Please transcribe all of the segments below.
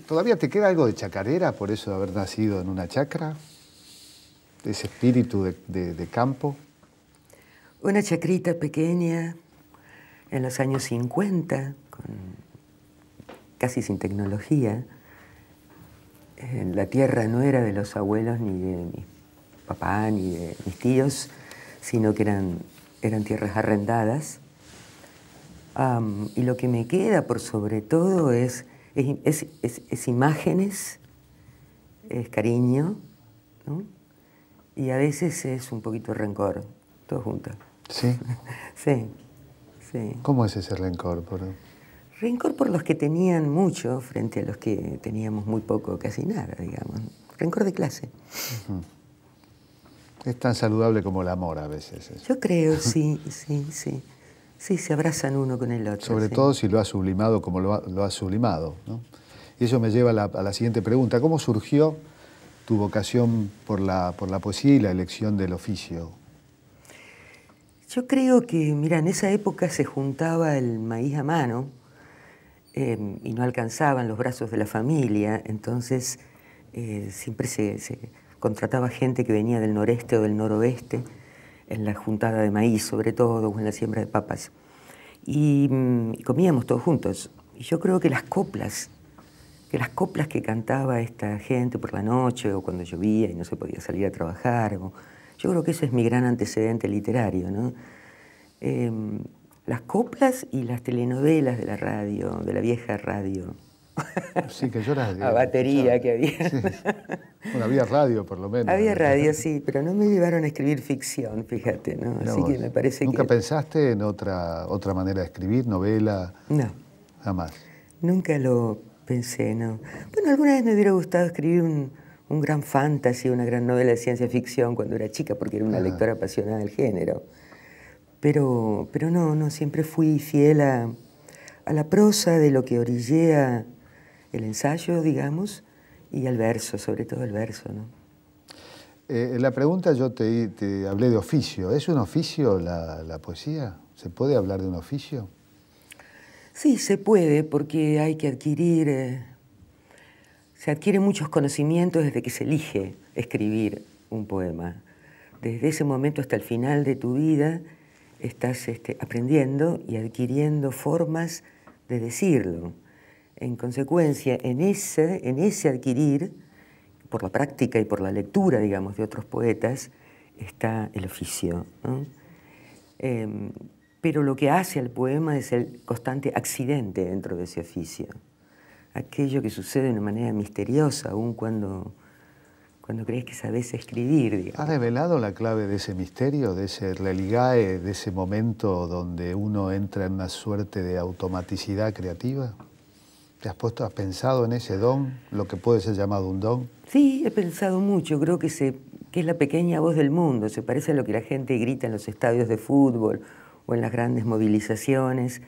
¿Todavía te queda algo de chacarera por eso de haber nacido en una chacra? ¿Ese espíritu de campo? Una chacrita pequeña en los años 50, casi sin tecnología. La tierra no era de los abuelos ni de mi papá ni de mis tíos, sino que eran tierras arrendadas. Y lo que me queda por sobre todo es imágenes, es cariño, ¿no? Y a veces es un poquito rencor, todo junto. ¿Sí? Sí, sí. ¿Cómo es ese rencor? Rencor por los que tenían mucho frente a los que teníamos muy poco, casi nada, digamos. Rencor de clase. Es tan saludable como el amor a veces. Eso. Yo creo, sí, sí, sí. Sí, se abrazan uno con el otro. Sobre todo si lo has sublimado como lo has sublimado, ¿no? Y eso me lleva a la siguiente pregunta. ¿Cómo surgió tu vocación por la poesía y la elección del oficio? Yo creo que, mira, en esa época se juntaba el maíz a mano y no alcanzaban los brazos de la familia, entonces siempre se contrataba gente que venía del noreste o del noroeste en la juntada de maíz, sobre todo, o en la siembra de papas. Y comíamos todos juntos. Y yo creo que las coplas que cantaba esta gente por la noche o cuando llovía y no se podía salir a trabajar, yo creo que ese es mi gran antecedente literario, ¿no? Las coplas y las telenovelas de la radio, de la vieja radio. Sí, que yo las a batería que había. Sí. Bueno, había radio por lo menos. Había radio, sí, pero no me llevaron a escribir ficción, fíjate, ¿no? Mirá Así vos. que me parece ¿Nunca que... pensaste en otra manera de escribir, novela? No. Jamás. Nunca lo pensé, no. Bueno, alguna vez me hubiera gustado escribir un gran fantasy, una gran novela de ciencia ficción cuando era chica, porque era una lectora apasionada del género. Pero no, siempre fui fiel a la prosa de lo que orillea el ensayo, digamos, y al verso, sobre todo el verso, ¿no? En la pregunta yo te hablé de oficio. ¿Es un oficio la poesía? ¿Se puede hablar de un oficio? Sí, se puede, porque hay que adquirir... se adquieren muchos conocimientos desde que se elige escribir un poema. Desde ese momento hasta el final de tu vida estás aprendiendo y adquiriendo formas de decirlo. En consecuencia, en ese adquirir, por la práctica y por la lectura, digamos, de otros poetas, está el oficio, ¿no? Pero lo que hace al poema es el constante accidente dentro de ese oficio. Aquello que sucede de una manera misteriosa, aun cuando crees que sabes escribir, digamos. ¿Has revelado la clave de ese misterio, de ese religae, de ese momento donde uno entra en una suerte de automaticidad creativa? ¿Has pensado en ese don, lo que puede ser llamado un don? Sí, he pensado mucho. Creo que es la pequeña voz del mundo. Se parece a lo que la gente grita en los estadios de fútbol o en las grandes movilizaciones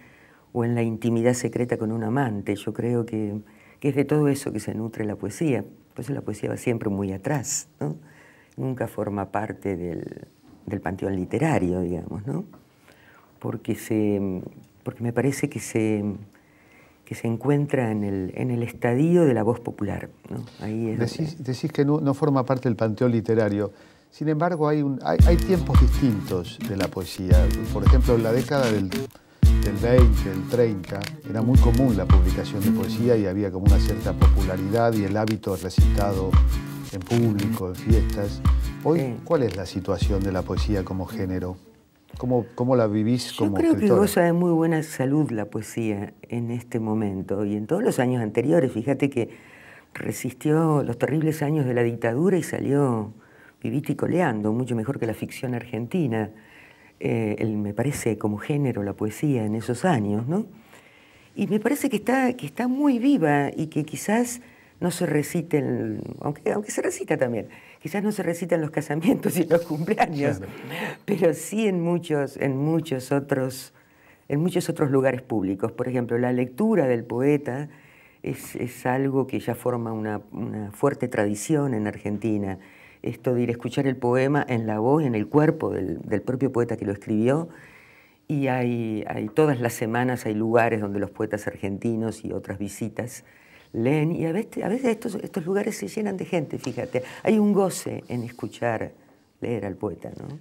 o en la intimidad secreta con un amante. Yo creo que es de todo eso que se nutre la poesía. Por eso la poesía va siempre muy atrás, ¿no? Nunca forma parte del panteón literario, digamos, ¿no? Porque me parece que se encuentra en el estadio de la voz popular, ¿no? Ahí es decís que no forma parte del panteón literario. Sin embargo, hay tiempos distintos de la poesía. Por ejemplo, en la década del 20, del 30, era muy común la publicación de poesía y había como una cierta popularidad y el hábito recitado en público, en fiestas. Hoy, ¿cuál es la situación de la poesía como género? ¿Cómo la vivís como escritora? Yo creo que goza de muy buena salud la poesía en este momento y en todos los años anteriores. Fíjate que resistió los terribles años de la dictadura y salió vivito y coleando, mucho mejor que la ficción argentina. Me parece como género la poesía en esos años, ¿no? Y me parece que está muy viva y que quizás no se reciten, aunque se recita también, quizás no se recitan los casamientos y los cumpleaños, claro, pero sí en muchos otros lugares públicos. Por ejemplo, la lectura del poeta es algo que ya forma una fuerte tradición en Argentina. Esto de ir a escuchar el poema en la voz, en el cuerpo del propio poeta que lo escribió, y hay todas las semanas hay lugares donde los poetas argentinos y otras visitas leen y a veces estos lugares se llenan de gente, fíjate. Hay un goce en escuchar leer al poeta, ¿no?